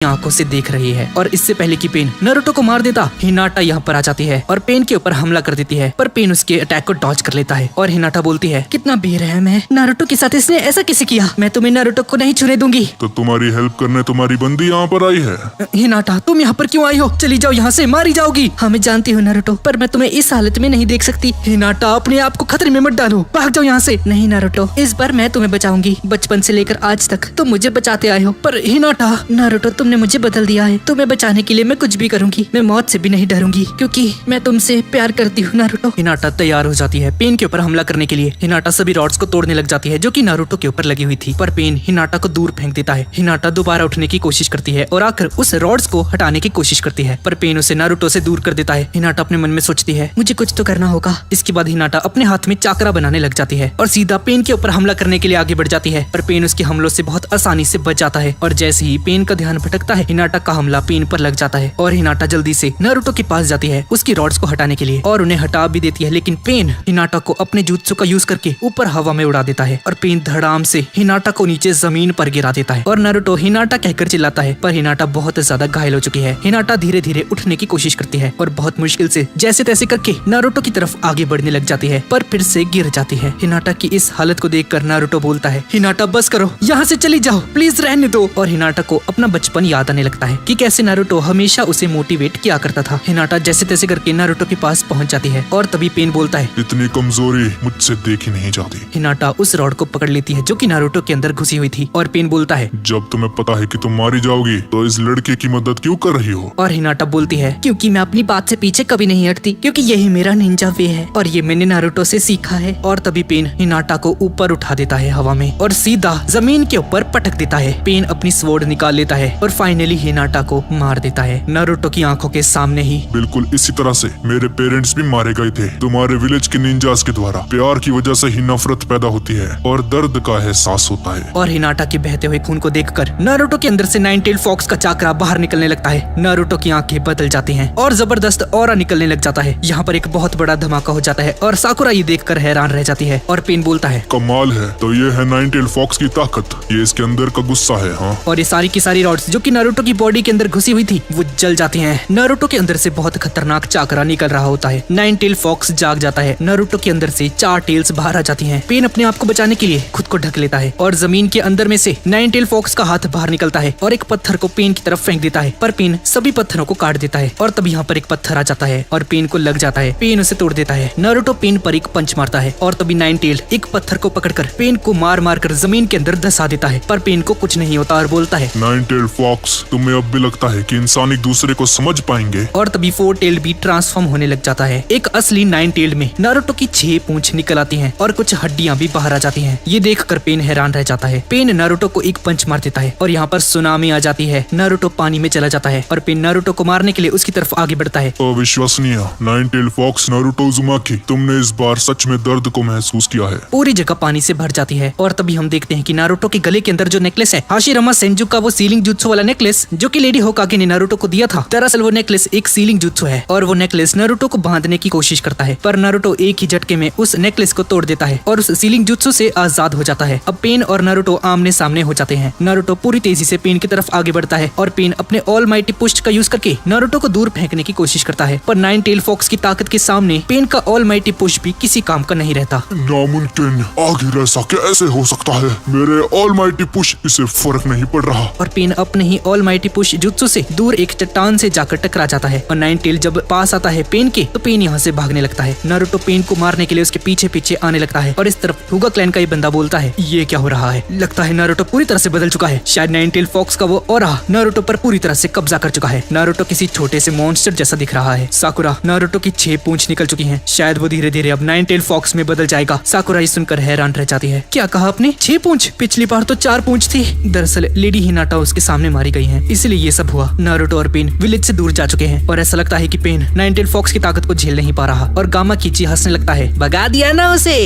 आंखों से देख रही है और इससे पहले कि पेन नारुतो को मार देता, हिनाटा यहाँ पर आ जाती है और पेन के ऊपर हमला कर देती है, पर पेन उसके अटैक को डॉज कर लेता है और हिनाटा बोलती है, कितना बेरहम है, नारुतो के साथ इसने ऐसा कैसे किया, मैं तुम्हें नारुतो को नहीं छूने दूंगी। तो तुम्हारी हेल्प करने तुम्हारी बंदी यहाँ पर आई है। हिनाटा तुम यहाँ पर क्यों आई हो, चली जाओ यहाँ से, मारी जाओगी। हाँ मैं जानती हूँ नारुतो, पर मैं तुम्हें इस हालत में नहीं देख सकती। हिनाटा अपने आप को खतरे में मत डालो, भाग जाओ यहाँ से। नहीं नारुतो, इस बार मैं तुम्हें बचाऊंगी, बचपन से लेकर आज तक तुम मुझे बचाते आए हो। पर हिनाटा, नारुतो तुमने मुझे बदल दिया है, तुम्हें बचाने के लिए मैं कुछ भी करूंगी, मैं मौत से भी नहीं डरूंगी क्योंकि मैं तुमसे प्यार करती हूँ नारुतो। हिनाटा तैयार हो जाती है पेन के ऊपर हमला करने के लिए। हिनाटा सभी रॉड्स को तोड़ने लग जाती है जो कि नारुतो के ऊपर लगी हुई थी, पर पेन हिनाटा को दूर फेंक देता है। हिनाटा दोबारा उठने की कोशिश करती है और आकर उस रॉड्स को हटाने की कोशिश करती है, पर पेन उसे नारुतो से दूर कर देता है। हिनाटा अपने मन में सोचती है, मुझे कुछ तो करना होगा। इसके बाद हिनाटा अपने हाथ में चाकरा बनाने लग जाती है और सीधा पेन के ऊपर हमला करने के लिए आगे बढ़ जाती है, पर पेन उसके हमलों से बहुत आसानी से बच जाता है और जैसे ही पेन का ध्यान भटकता है, हिनाटा का हमला पेन पर लग जाता है और हिनाटा जल्दी से नारुतो के पास जाती है उसकी रॉड्स को हटाने के लिए और उन्हें हटा भी देती है, लेकिन पेन हिनाटा को अपने जुत्सु का यूज करके ऊपर हवा में उड़ा देता है और पेन धड़ाम से हिनाटा को नीचे जमीन पर गिरा देता है और नारुतो हिनाटा कहकर चिल्लाता है, पर हिनाटा बहुत ज्यादा घायल हो चुकी है। हिनाटा धीरे धीरे उठने की कोशिश करती है और बहुत मुश्किल से जैसे तैसे करके नारुतो की तरफ आगे बढ़ने लग जाती है, पर फिर से गिर जाती है। हिनाटा की इस हालत को देखकर नारुतो बोलता है, हिनाटा बस करो, यहाँ से चली जाओ, प्लीज रहने दो। और हिनाटा को अपना बचपन याद आने लगता है कि कैसे नारुतो हमेशा उसे मोटिवेट किया करता था। हिनाटा जैसे तैसे करके नारुतो के पास पहुंच जाती है और तभी पेन बोलता है, इतनी कमजोरी मुझसे देखी नहीं जाती। हिनाटा उस रॉड को पकड़ लेती है जो कि नारुतो के अंदर घुसी हुई थी और पेन बोलता है, जब तुम्हें पता है कि तुम मारी जाओगी तो इस लड़के की मदद क्यों कर रही हो। और हिनाटा बोलती है, क्योंकि मैं अपनी बात से पीछे कभी नहीं हटती, क्योंकि यही मेरा निंजा वे है और ये मैंने नारुतो से सीखा है। और तभी पेन हिनाटा को ऊपर उठा देता है हवा में और सीधा जमीन के ऊपर पटक देता है। पेन अपनी स्वॉर्ड निकाल लेता है और फाइनली हिनाटा को मार देता है नारुतो की आंखों के सामने ही। बिल्कुल इसी तरह से मेरे पेरेंट्स भी मारे गए थे तुम्हारे विलेज के निंजास के द्वारा। प्यार की वजह से ही नफरत पैदा होती है और दर्द का एहसास होता है। और हिनाटा के बहते हुए खून को देखकर नारुतो के अंदर से नाइन टेल फॉक्स का चाकरा बाहर निकलने लगता है। नारुतो की आंखें बदल जाती हैं और जबरदस्त ऑरा निकलने लग जाता है। यहाँ पर एक बहुत बड़ा धमाका हो जाता है और साकुरा ये देखकर हैरान रह जाती है और पेन बोलता है, कमाल है, तो ये है नाइन टेल फॉक्स की ताकत, ये इसके अंदर का गुस्सा है। हाँ, और ये सारी की सारी रॉड्स जो कि नारुतो की बॉडी के अंदर घुसी हुई थी वो जल जाती हैं। नारुतो के अंदर से बहुत खतरनाक चाकरा निकल रहा होता है। नाइन टेल फॉक्स जाग जाता है, नारुतो के अंदर से 4 टेल्स बाहर आ जाती हैं। पेन अपने आप को बचाने के लिए खुद को ढक लेता है और जमीन के अंदर में से नाइन टेल फॉक्स का हाथ बाहर निकलता है और एक पत्थर को पेन की तरफ फेंक देता है, पर पेन सभी पत्थरों को काट देता है और तभी यहाँ पर एक पत्थर आ जाता है और पेन को लग जाता है। पेन उसे तोड़ देता है। नारुतो पेन पर एक पंच मारता है और तभी नाइन टेल एक पत्थर को पकड़कर पेन को मार मार कर जमीन के अंदर धसा देता है, पर पेन को कुछ नहीं होता और बोलता है, नाइन टेल फॉक्स, तुम्हें अब भी लगता है कि इंसान एक दूसरे को समझ पाएंगे। और तभी 4 टेल भी ट्रांसफॉर्म होने लग जाता है। एक असली 9 टेल में नारुतो की 6 पूंछ निकल आती हैं और कुछ हड्डियां भी बाहर आ जाती हैं। ये देखकर पेन हैरान रह जाता है। पेन नारुतो को एक पंच मार देता है और यहाँ पर सुनामी आ जाती है। नारुतो पानी में चला जाता है और पेन नारुतो को मारने के लिए उसकी तरफ आगे बढ़ता है। अविश्वसनीय, nine tail fox Naruto Uzumaki, तुमने इस बार सच में दर्द को महसूस किया है। पूरी जगह पानी से भर जाती है और तभी हम देखते हैं कि नारुतो के गले के अंदर जो नेकलेस है, हाशिरामा सेंजू का वो सीलिंग जुत्सु वाला नेकलेस जो कि लेडी होकागे ने नारुतो को दिया था, दरअसल वो नेकलेस एक सीलिंग जुत्सु है और वो नेकलेस नारुतो को बांधने की कोशिश करता है, पर नारुतो एक ही झटके में उस नेकलेस को तोड़ देता है और उस सीलिंग जुत्सु से आजाद हो जाता है। अब पेन और नारुतो आमने सामने हो जाते हैं। नारुतो पूरी तेजी से पेन की तरफ आगे बढ़ता है और पेन अपने ऑलमाइटी पुश का यूज करके नारुतो को दूर फेंकने की कोशिश करता है, पर नाइन टेल फॉक्स की ताकत के सामने पेन का ऑलमाइटी पुश भी किसी काम का नहीं रहता। नामुमकिन, आखिर ऐसा कैसे हो सकता है? मेरे ऑलमाइटी पुश इसे फर्क नहीं पड़ रहा। और पेन अपने ही ऑलमाइटी पुश जुत्सु से दूर एक चट्टान से जाकर टकरा जाता है और नाइन टेल जब पास आता है पेन के, तो पेन यहाँ से भागने लगता है। नारुतो पेन को मारने के लिए उसके पीछे पीछे आने लगता है और इस तरफ हुगा क्लैन का ये बंदा बोलता है, ये क्या हो रहा है? लगता है नारुतो पूरी तरह से बदल चुका है। शायद नाइन टेल फॉक्स का वो ऑरा नारुतो पर पूरी तरह से कब्जा कर चुका है। नारुतो किसी छोटे से मॉन्स्टर जैसा दिख रहा है। साकुरा, नारुतो की 6 पूंछ निकल चुकी हैं, शायद वो धीरे धीरे अब नाइन टेल फॉक्स में बदल जाएगा। साकुरा ये सुनकर हैरान रह जाती है। क्या कहा आपने? 6 पूंछ? पिछली बार तो 4 पूंछ थी। दरअसल लेडी हिनाटा उसके सामने मारी गई है, इसलिए ये सब हुआ। नारुतो और पेन विलेज से दूर जा चुके हैं और ऐसा लगता है कि पेन नाइन टेल फॉक्स की ताकत को झेल नहीं पा रहा और गामा कीची हंसने लगता है, भगा दिया ना उसे।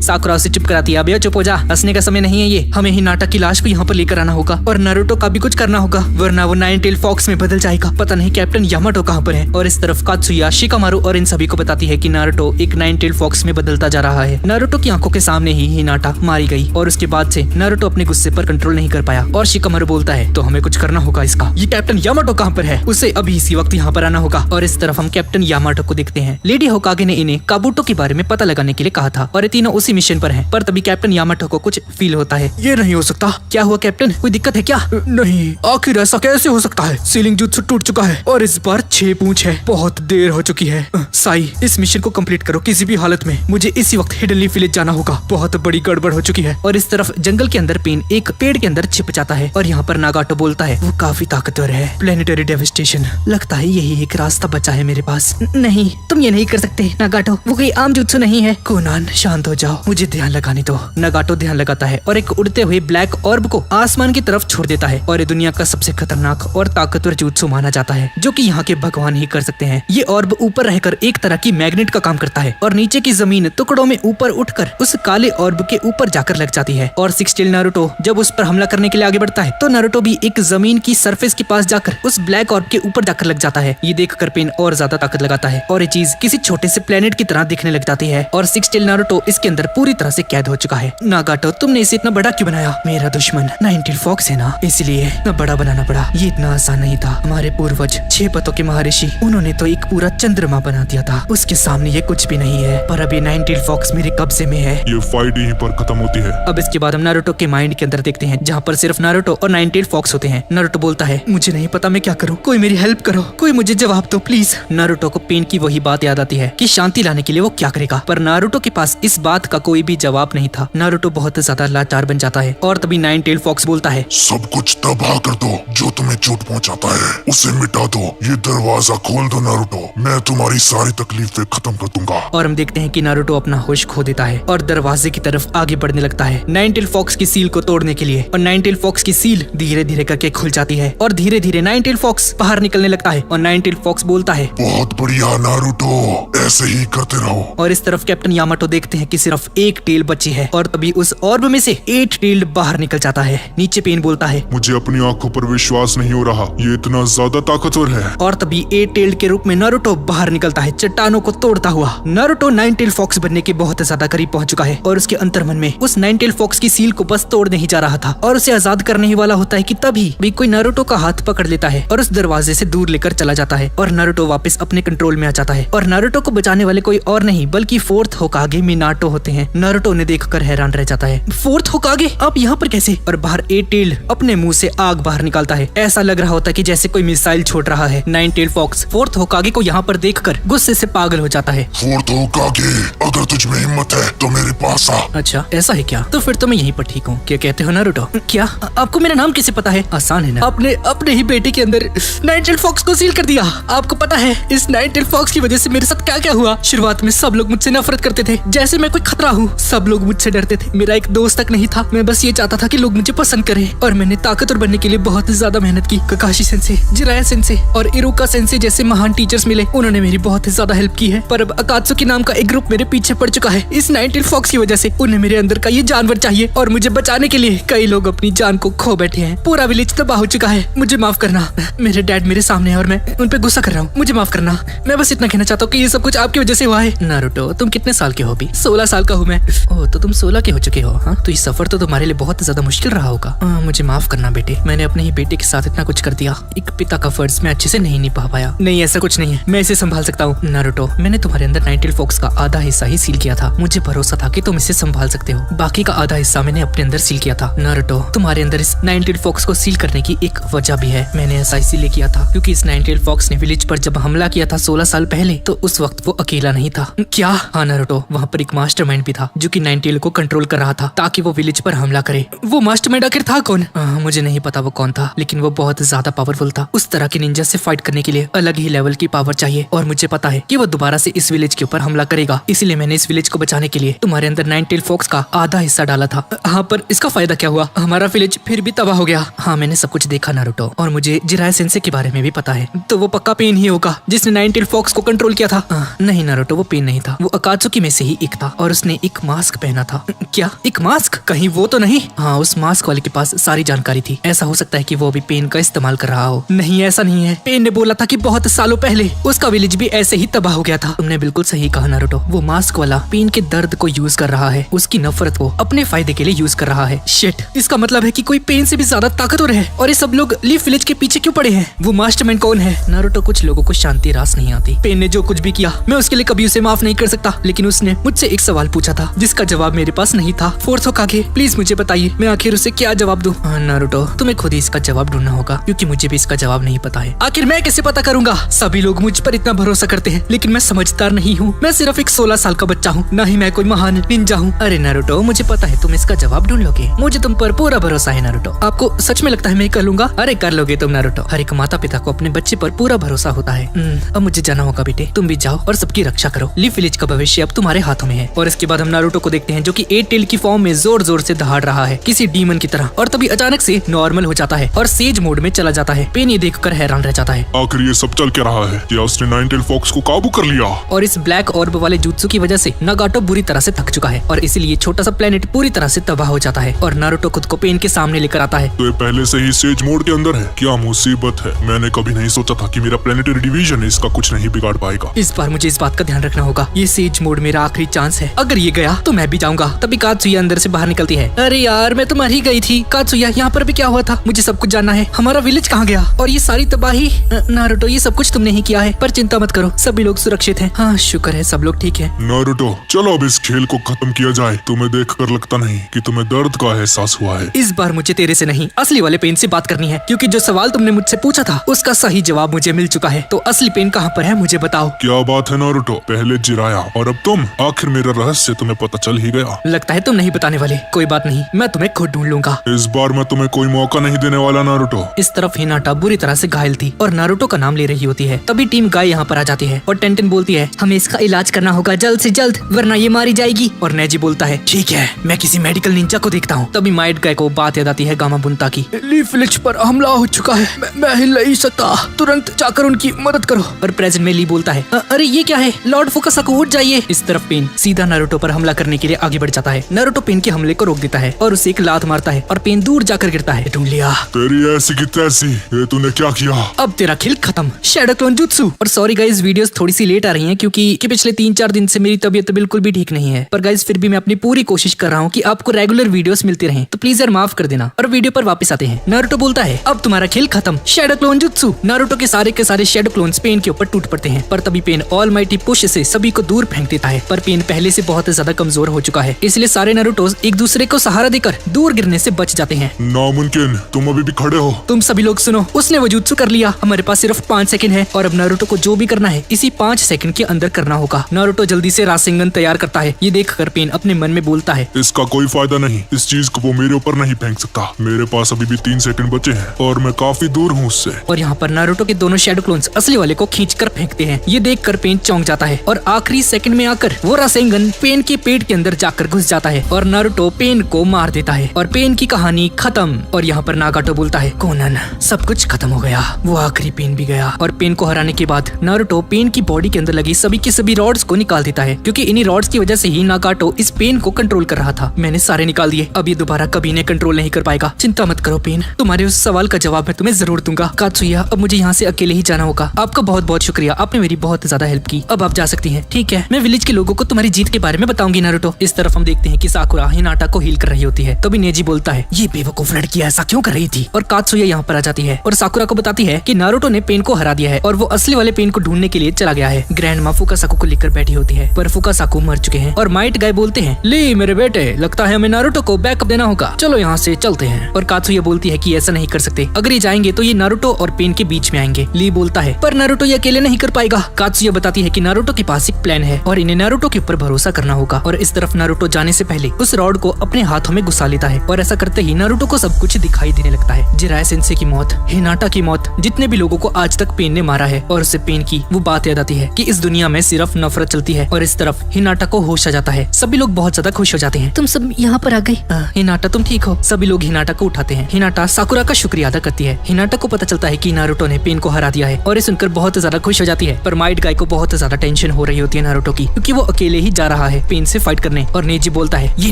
साकुरा उसे चुप कराती है, अब चुप हो जा, हंसने का समय नहीं है ये। हमें हिनाटा की लाश को यहाँ पर लेकर आना होगा और नारुतो का भी कुछ करना होगा, वरना वो नाइन टेल फॉक्स में बदल जाएगा। पता नहीं कैप्टन यामाटो कहाँ पर है। और इस तरफ कात्सुया, शिकामारू और इन सभी को बताती है कि नारुतो एक नाइन टेल फॉक्स में बदलता जा रहा है। नारुतो की आंखों के सामने ही हिनाटा मारी गई और उसके बाद से नारुतो अपने गुस्से पर कंट्रोल नहीं कर पाया और शिकामारू बोलता है, है, तो हमें कुछ करना होगा इसका। ये कैप्टन यामाटो कहाँ पर है? उसे अभी इसी वक्त यहाँ पर आना होगा। और इस तरफ हम कैप्टन यामाटो को देखते हैं। लेडी होकागे ने इन्हें काबूटो के बारे में पता लगाने के लिए कहा था और ये तीनों उसी मिशन पर हैं। पर तभी कैप्टन यामाटो को कुछ फील होता है। ये नहीं हो सकता। क्या हुआ कैप्टन, कोई दिक्कत है क्या? नहीं, आखिर ऐसा कैसे हो सकता है? सीलिंग जुत्सु टूट चुका है और इस बार 6 पूंछ है। बहुत देर हो चुकी है। साई, इस मिशन को कंप्लीट करो किसी भी हालत में। मुझे इसी वक्त हिडन लीफ विलेज जाना होगा। बहुत बड़ी गड़बड़ हो चुकी है। और इस तरफ जंगल के अंदर पेन एक पेड़ के अंदर छिप जाता है और यहाँ पर नागाटो बोलता है, वो काफी ताकतवर है। प्लेनेटरी डेविस्टेशन, लगता है यही एक रास्ता बचा है मेरे पास। नहीं, तुम ये नहीं कर सकते नागाटो, वो कोई आम जुत्सु नहीं है। कोनान, शांत हो जाओ, मुझे ध्यान लगाने दो। नागाटो ध्यान लगाता है और एक उड़ते हुए ब्लैक ऑर्ब को आसमान की तरफ छोड़ देता है। और ये दुनिया का सबसे खतरनाक और ताकतवर जुत्सु माना जाता है, जो कि यहाँ के भगवान ही कर सकते हैं। ये ऑर्ब ऊपर रहकर एक तरह की मैग्नेट का काम करता है और नीचे की जमीन टुकड़ों में ऊपर उठकर उस काले ऑर्ब के ऊपर जाकर लग जाती है। और सिक्स टेल नारुतो जब उस पर हमला करने के लिए आगे बढ़ता है तो नारुतो भी एक जमीन की सरफेस के पास जाकर उस ब्लैक ऑर्ब के ऊपर जाकर लग जाता है। ये देखकर पेन और ज्यादा ताकत लगाता है और ये चीज किसी छोटे से प्लेनेट की तरह दिखने लग जाती है। और सिक्स टेल नारुतो इसके अंदर पूरी तरह से कैद हो चुका है। नागाटो, तुमने इसे इतना बड़ा क्यों बनाया? मेरा दुश्मन नाइन टेल फॉक्स है ना, इसलिए इतना बड़ा बनाना पड़ा। ये इतना आसान नहीं था। हमारे पूर्वज 6 पतों के महर्षि, उन्होंने तो एक पूरा चंद्रमा बना दिया था। उसके सामने ये कुछ भी नहीं है। पर अभी नाइन टेल फॉक्स मेरे कब्जे में है। ये फाइट यहीं पर खत्म होती है। अब इसके बाद हम नारुतो के माइंड के अंदर देखते हैं, जहाँ पर सिर्फ नारुतो और नाइन टेल फॉक्स होते हैं। नारुतो बोलता है, मुझे नहीं पता मैं क्या करूँ, कोई मेरी हेल्प करो, कोई मुझे जवाब दो प्लीज। नारुतो को पेन की वही बात याद आती है कि शांति लाने के लिए वो क्या करेगा, पर नारुतो के पास इस बात का कोई भी जवाब नहीं था। नारुतो बहुत ज्यादा लाचार बन जाता है और तभी नाइन टेल फॉक्स बोलता है, सब कुछ तबाह कर दो जो तुम्हें चोट पहुंचाता है, उसे मिटा दो। ये दरवाजा खोल दो नारुतो, मैं तुम्हारी सारी तकलीफें खत्म कर दूंगा। और हम देखते हैं कि नारुतो अपना होश खो देता है और दरवाजे की तरफ आगे बढ़ने लगता है नाइन टेल फॉक्स की सील को तोड़ने के लिए। और नाइन टेल फॉक्स की सील धीरे धीरे करके खुल जाती है और धीरे धीरे नाइन टेल फॉक्स बाहर निकलने लगता है। और नाइन टेल फॉक्स बोलता है, बहुत बढ़िया नारुतो, ऐसे ही करते रहो। और इस तरफ कैप्टन यामाटो देखते हैं कि सिर्फ एक टेल बची है और तभी उस ऑर्ब में से 8 टेल बाहर निकल जाता है। नीचे पेन बोलता है, मुझे अपनी आंखों पर विश्वास नहीं हो रहा, ये इतना ज्यादा ताकतवर है। और तभी 8 टेल के रूप में नारुतो बाहर निकलता है, चट्टानों को तोड़ता हुआ। नारुतो नाइन टेल फॉक्स बनने के बहुत ज्यादा करीब पहुंच चुका है और उसके अंतर्मन में उस नाइन टेल फॉक्स की सील को बस तोड़ने ही जा रहा था और उसे आजाद करने ही वाला होता है कि तभी भी कोई नारुतो का हाथ पकड़ लेता है और उस दरवाजे से दूर लेकर चला जाता है और नारुतो वापस अपने कंट्रोल में आ जाता है। और नारुतो को बचाने वाले कोई और नहीं बल्कि फोर्थ होकागे मिनाटो होते हैं। नारुतो उन्हें देखकर हैरान रह जाता है, फोर्थ होकागे आप यहाँ पर कैसे? और बाहर 8 टेल अपने मुंह से आग बाहर निकालता है। ऐसा लग रहा होता है कि जैसे कोई मिसाइल छोड़ रहा है। नाइन टेल फॉक्स फोर्थ होकागे को यहाँ पर देखकर गुस्से से पागल हो जाता है। फोर्थ होकागे, अगर तुझ में हिम्मत है तो मेरे पास आ। अच्छा ऐसा है क्या? तो फिर तो मैं यहीं पर ठीक हूँ। क्या कहते हो नारुतो? क्या आपको मेरा नाम कैसे पता है? आसान है ना, आपने अपने ही बेटे के अंदर नाइन टेल फॉक्स को सील कर दिया। आपको पता है इस नाइन टेल फॉक्स की वजह से मेरे साथ क्या क्या हुआ? शुरुआत में सब लोग मुझसे नफरत करते थे, जैसे मैं कोई खतरा हूँ। सब लोग मुझसे डरते थे, मेरा एक दोस्त तक नहीं था। मैं बस ये चाहता था कि लोग मुझे पसंद करें और मैंने ताकतवर बनने के लिए बहुत ज्यादा मेहनत की। ककाशी सेंसे, जिराया सेंसे और इरुका सेंसे जैसे महान टीचर्स मिले, उन्होंने मेरी बहुत ज्यादा हेल्प की है। पर अब अकात्सुकी नाम का एक ग्रुप मेरे पीछे पड़ चुका है इस नाइन टेल फॉक्स की वजह से। उन्हें मेरे अंदर का ये जानवर चाहिए और मुझे बचाने के लिए कई लोग अपनी जान को खो बैठे हैं। पूरा विलेज तबाह हो चुका है। मुझे माफ करना, मेरे डैड मेरे सामने है और मैं उन पे गुस्सा कर रहा हूँ। मुझे माफ करना। मैं बस इतना कहना चाहता हूँ कि ये सब कुछ आपकी वजह से हुआ है। नारुतो, तुम कितने साल के हो अभी? 16 साल का हूँ मैं। ओह, तो तुम 16 के हो चुके हो? हाँ, तो ये सफर तो तुम्हारे लिए बहुत ज्यादा मुश्किल रहा होगा। मुझे माफ करना बेटे, मैंने अपने ही बेटे के साथ इतना कुछ कर दिया। एक पिता का फर्ज मैं अच्छे से नहीं निभा पाया। नहीं, ऐसा कुछ नहीं है, मैं इसे संभाल सकता हूँ। नारुतो, मैंने तुम्हारे अंदर नाइन टेल फॉक्स का आधा हिस्सा ही सील किया था। मुझे भरोसा था कि तुम इसे संभाल सकते हो। बाकी का आधा हिस्सा मैंने अपने अंदर सील किया था। नारुतो, तुम्हारे अंदर इस नाइन टेल फॉक्स को सील करने की एक वजह भी है। मैंने ऐसा इसीलिए किया था क्योंकि इस नाइन टेल फॉक्स ने विलेज पर जब हमला किया था 16 साल पहले, तो उस वक्त वो अकेला नहीं था। क्या? हाँ नारुतो, वहाँ पर एक मास्टरमाइंड भी था जो कि नाइन टेल को कंट्रोल कर रहा था ताकि वो विलेज पर हमला करे। वो मास्टरमाइंड आखिर था कौन? मुझे नहीं पता वो कौन था, लेकिन वो बहुत ज्यादा पावरफुल था। उस तरह के निंजा से फाइट करने के लिए अलग ही लेवल की पावर चाहिए और मुझे पता है कि वो दोबारा से इस विलेज के ऊपर हमला करेगा। इसीलिए मैंने इस विलेज को बचाने के लिए तुम्हारे अंदर नाइन टेल फॉक्स का आधा हिस्सा डाला था। हाँ, पर इसका फायदा क्या हुआ? हमारा विलेज फिर भी तबाह हो गया। हाँ, मैंने सब कुछ देखा नारुतो, और मुझे जिराया सेंसे के बारे में भी पता है। तो वो पक्का पेन ही होगा जिसने नाइन टेल फॉक्स को कंट्रोल किया था। नहीं नारुतो, वो पेन नहीं था, वो अकात्सुकी में से ही एक था और उसने एक मास्क पहना था। क्या एक मास्क? कहीं वो तो नहीं? हाँ, उस मास्क वाले के पास सारी जानकारी थी। ऐसा हो सकता है कि वो अभी पेन का इस्तेमाल कर रहा हो। नहीं, ऐसा नहीं है। पेन ने बोला था कि बहुत सालों पहले उसका विलेज भी ऐसे ही तबाह हो गया था। तुमने बिल्कुल सही कहा नारुतो, वो मास्क वाला पेन के दर्द को यूज कर रहा है, उसकी नफरत को अपने फायदे के लिए यूज कर रहा है। शिट, इसका मतलब है कि कोई पेन से भी ज्यादा ताकतवर है और ये सब लोग लीफ विलेज के पीछे क्यों पड़े हैं? वो मास्टरमाइंड कौन है? नारुतो, कुछ लोगों को शांति रास नहीं आती। पेन ने जो कुछ भी किया मैं उसके लिए कभी उसे माफ नहीं कर सकता, लेकिन उसने मुझसे एक सवाल पूछा था जिसका जवाब मेरे पास नहीं था। फोर्थ होकागे, प्लीज मुझे बताइए मैं आखिर उसे क्या जवाब दूं? हाँ नारुतो, तुम्हें खुद ही इसका जवाब ढूंढना होगा क्योंकि मुझे भी इसका जवाब नहीं पता है। आखिर मैं कैसे पता करूंगा? सभी लोग मुझ पर इतना भरोसा करते हैं, लेकिन मैं समझदार नहीं हूँ। मैं सिर्फ एक 16 साल का बच्चा हूँ, ना ही मैं कोई महान निंजा हूँ। अरे नारुतो, मुझे पता है तुम इसका जवाब ढूंढ लोगे, मुझे तुम पर पूरा भरोसा है नारुतो। आपको सच में लगता है मैं कर लूंगा? अरे कर लोगे तुम नारुतो, हर एक माता पिता को अपने बच्चे पर पूरा भरोसा होता है। अब मुझे जाना होगा बेटे, तुम भी जाओ और सबकी रक्षा करो। लीफ विलेज का भविष्य अब तुम्हारे हाथों में है। और इसके बाद हम नारुतो को देखते हैं जो कि 8 टेल की फॉर्म में जोर जोर से दहाड़ रहा है किसी डीमन की तरह, और तभी अचानक से नॉर्मल हो जाता है और सेज मोड में चला जाता है। पेन ये देखकर हैरान रह जाता है। आखिर ये सब चल क्या रहा है? क्या उसने 9 टेल फॉक्स को काबू कर लिया? और इस ब्लैक ऑर्ब वाले जुत्सु की वजह से नागाटो बुरी तरह से थक चुका है और इसीलिए छोटा सा प्लेनेट पूरी तरह से तबाह हो जाता है और नारुतो खुद को पेन के सामने लेकर आता है। तो ये पहले से ही सेज मोड के अंदर है? क्या मुसीबत है, मैंने कभी नहीं सोचा था कि मेरा प्लेनेटरी डिवीजन इसका कुछ नहीं बिगाड़ पाएगा। इस बार मुझे इस बात का ध्यान रखना होगा, ये सेज मोड मेरा आखिरी चांस है। अगर ये गया तो मैं भी जाऊंगा। तभी कात्सुया अंदर से बाहर निकलती है। अरे यार, मैं तो मर ही गई थी। कात्सुया, यहाँ पर भी क्या हुआ था? मुझे सब कुछ जानना है। हमारा विलेज कहाँ गया और ये सारी तबाही? नारुतो, ये सब कुछ तुमने ही किया है, पर चिंता मत करो, सभी लोग सुरक्षित हैं। हाँ शुक्र है, सब लोग ठीक है। नारुतो, चलो अब इस खेल को खत्म किया जाए। तुम्हें देखकर लगता नहीं कि तुम्हें दर्द का एहसास हुआ है। इस बार मुझे तेरे से नहीं, असली वाले पेन से बात करनी है, क्योंकि जो सवाल तुमने मुझसे पूछा था उसका सही जवाब मुझे मिल चुका है। तो असली पेन कहाँ पर है मुझे बताओ। क्या बात है नारुतो, पहले जिराया और अब तुम। आखिर मेरा रहस्य तुम्हें पता चल ही गया। लगता है तुम नहीं बताने वाले। कोई बात नहीं, मैं तुम्हें खुद ढूंढ लूंगा। इस बार मैं तुम्हें कोई मौका नहीं देने वाला नारुतो। इस तरफ हिनाटा बुरी तरह से घायल थी और नारुतो का नाम ले रही होती है। तभी टीम गाय यहाँ पर आ जाती है और टेंटेन बोलती है हमें इसका इलाज करना होगा जल्द से जल्द, वरना ये मारी जाएगी। और नेजी बोलता है ठीक है, मैं किसी मेडिकल निंजा को देखता हूँ। तभी माइट गाय को बात याद आती है गामा बुंता की। लीफ विलेज पर हमला हो चुका है, मैं हिल नहीं सकता, तुरंत जाकर उनकी मदद करो। और प्रेजेंट में ली बोलता है अरे ये क्या है, लॉर्ड फुकासाकु उठ जाइए। इस तरफ पेन सीधा नारुतो पर हमला करने के लिए आगे बढ़ जाता है। नारुतो पेन के हमले को रोक देता है और उसे एक लात मारता है और पेन दूर जाकर गिरता है। ढूंढ लिया। तेरी ऐसी की तैसी, ये तूने क्या किया? अब तेरा खेल खत्म, शैडो क्लोन जुत्सु। और सॉरी गाइस, वीडियोस थोड़ी सी लेट आ रही हैं क्योंकि पिछले 3-4 दिन से मेरी तबीयत बिल्कुल भी ठीक नहीं है। पर गाइस फिर भी मैं अपनी पूरी कोशिश कर रहा हूँ कि आपको रेगुलर वीडियोस मिलती रहें, तो प्लीज यार माफ कर देना। और वीडियो पर वापस आते हैं। नारुतो बोलता है अब तुम्हारा खेल खत्म, शैडो क्लोन जुत्सु। नारुतो के सारे शैडो क्लोन्स पेन के ऊपर टूट पड़ते हैं, पर तभी पेन ऑलमाइटी पुश से सभी को दूर फेंक देता है। पर पेन पहले से बहुत ज्यादा कमजोर हो चुका है, इसलिए सारे नारुतोस एक दूसरे को सहारा देकर दूर गिरने से बच जाते हैं। नामुमकिन, तुम अभी भी खड़े हो। तुम सभी लोग सुनो, उसने वो जुत्सु कर लिया। हमारे पास सिर्फ 5 सेकंड है और अब नारुतो को जो भी करना है इसी 5 सेकंड के अंदर करना होगा। नारुतो जल्दी से रासेंगन तैयार करता है। ये देखकर पेन अपने मन में बोलता है इसका कोई फायदा नहीं, इस चीज को वो मेरे ऊपर नहीं फेंक सकता। मेरे पास अभी भी 3 सेकंड बचे हैं और मैं काफी दूर हूँ उससे। और यहाँ पर नारुतो के दोनों शैडो क्लोन्स असली वाले को खींचकर फेंकते हैं। ये देखकर पेन चौंक जाता है और आखिरी सेकंड में आकर वो रासेंगन पेन के पेट के अंदर जाकर घुस जाता है और नारुतो पेन को मार देता है और पेन की कहानी खत्म। और यहाँ पर नागाटो बोलता है कोनन, सब कुछ खत्म हो गया, वो आखिरी पेन भी गया। और पेन को हराने के बाद नारुतो पेन की बॉडी के अंदर लगी सभी की सभी रॉड्स को निकाल देता है, क्योंकि इन्हीं रॉड्स की वजह से ही नागाटो इस पेन को कंट्रोल कर रहा था। मैंने सारे निकाल दिए, अब ये दोबारा कभी इन्हें कंट्रोल नहीं कर पाएगा। चिंता मत करो पेन, तुम्हारे उस सवाल का जवाब मैं तुम्हें जरूर दूंगा। कात्सुया, अब मुझे यहाँ से अकेले ही जाना होगा। आपका बहुत बहुत शुक्रिया, आपने मेरी बहुत ज्यादा हेल्प की। अब आप जा सकती हैं। ठीक है, मैं विलेज के लोगों को तुम्हारी जीत के बारे में बताऊंगी नारुतो। इस तरफ हम देखते हैं कि साकुरा हिनाटा को हील कर रही होती है। तभी नेजी बोलता है ये बेवकूफ लड़की ऐसा क्यों कर रही थी। और कात्सुया यहाँ पर आ जाती है और साकुरा को बताती है कि नारुतो ने पेन को हरा दिया है और वो असली वाले पेन को ढूंढने के लिए चला गया है। ग्रैंड माँ फुकासाकु को लेकर बैठी होती है, पर फुकासाकु मर चुके हैं। और माइट गाय बोलते हैं ले मेरे बेटे, लगता है हमें नारुतो को बैकअप देना होगा, चलो यहाँ से चलते हैं। और कात्सुया बोलती है कि ऐसा नहीं कर सकते, अगर ये जाएंगे तो ये नारुतो और पेन के बीच में आएंगे। ली बोलता है पर नारुतो ये अकेले नहीं कर पाएगा। कात्सुया बताती है कि नारुतो के पास एक प्लान है और इन्हें नारुतो के ऊपर भरोसा करना होगा। और इस तरफ नारुतो जाने से पहले उस रॉड को अपने हाथों में घुसा लेता है और ऐसा करते ही नारुतो को सब कुछ दिखाई देने लगता है। जिराया सेंसे की मौत, हिनाटा की मौत, जितने भी लोगों को आज तक पेन ने मारा है। और उससे पेन की वो बात याद आती है कि इस दुनिया में सिर्फ नफरत चलती है। और इस तरफ हिनाटा को होश आ जाता है। सभी लोग बहुत ज्यादा खुश हो जाते हैं। तुम सब यहाँ पर आ गई। हिनाटा तुम ठीक हो। सभी लोग हिनाटा को उठाते हैं। हिनाटा साकुरा का शुक्रिया अदा करती है। हिनाटा को पता चलता है कि नारुतो ने पेन को हरा दिया है और ये सुनकर बहुत ज्यादा खुश हो जाती है। पर माइट गाय को बहुत बहुत ज्यादा टेंशन हो रही होती है नारुतो की, क्योंकि वो अकेले ही जा रहा है पेन से फाइट करने। और नेजी बोलता है ये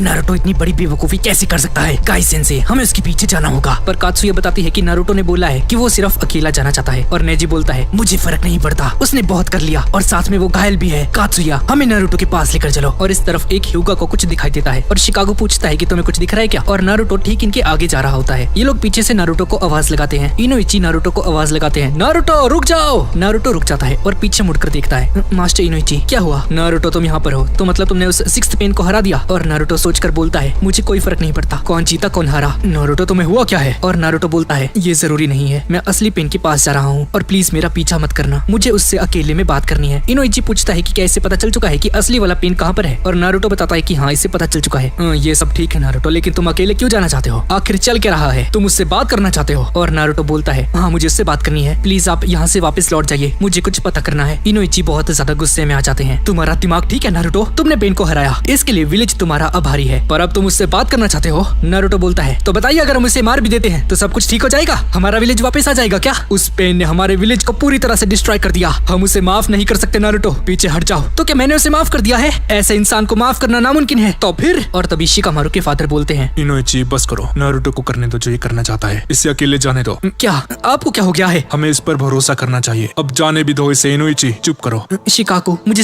नारुतो इतनी बड़ी बेवकूफी कैसे कर सकता है, गाई सेंसे हमें उसके पीछे जाना होगा। पर कात्सुया बताती है कि नारुतो ने बोला है कि वो सिर्फ अकेला जाना चाहता है। और नेजी बोलता है मुझे फर्क नहीं पड़ता, उसने बहुत कर लिया और साथ में वो घायल भी है। कात्सुया हमें नारुतो के पास लेकर चलो। और इस तरफ एक ह्यूगा को कुछ दिखाई देता है और शिकागो पूछता है कि तुम्हें कुछ दिख रहा है क्या। और नारुतो ठीक इनके आगे जा रहा होता है। ये लोग पीछे से नारुतो को आवाज लगाते हैं। इनोइची नारुतो को आवाज लगाते हैं नारुतो रुक जाओ। नारुतो रुक जाता है और पीछे मुड़कर देखता है मास्टर इनोइची क्या हुआ। नारुतो तुम यहाँ पर हो तो मतलब तुमने उस सिक्स्थ पेन को हरा दिया। और नारुतो सोचकर बोलता है मुझे कोई फर्क नहीं पड़ता कौन जीता कौन हारा। नारुतो तुम्हें हुआ क्या है। और नारुतो बोलता है ये जरूरी नहीं है, मैं असली पेन के पास जा रहा हूँ और प्लीज मेरा पीछा मत करना, मुझे उससे अकेले में बात करनी है। इनोइची पूछता है कि क्या इसे पता चल चुका है कि असली वाला पेन कहाँ पर है। और नारुतो बताता है कि हाँ इसे पता चल चुका है। ये सब ठीक है नारुतो, लेकिन तुम अकेले क्यों जाना चाहते हो, आखिर चल क्या रहा है, तुम उससे बात करना चाहते हो। और नारुतो बोलता है हाँ मुझे उससे बात करनी है, प्लीज आप यहाँ से वापस लौट जाइए, मुझे कुछ पता करना है। इनोइची बहुत ज्यादा गुस्से में आ जाते हैं। तुम्हारा दिमाग ठीक है नारुतो, तुमने पेन को हराया, इसके लिए विलेज तुम्हारा आभारी है, पर अब तुम उससे बात करना चाहते हो। नारुतो बोलता है तो बताइए अगर हम उसे मार भी देते हैं तो सब कुछ ठीक हो जाएगा, हमारा विलेज वापस आ जाएगा क्या। उस पेन ने हमारे विलेज को पूरी तरह से डिस्ट्रॉय कर दिया, हम उसे माफ नहीं कर सकते नारुतो, पीछे हट जाओ। तो क्या मैंने उसे माफ कर दिया है, ऐसे इंसान को माफ करना नामुमकिन है तो फिर। और तभी शिकामारू के फादर बोलते हैं इनोइची बस करो, नारुतो को करने दो जो ये करना चाहता है, इसे अकेले जाने दो। क्या आपको क्या हो गया है, हमें इस पर भरोसा करना चाहिए, अब जाने भी दो इसे। इनोइची चुप करो। शिकाकू मुझे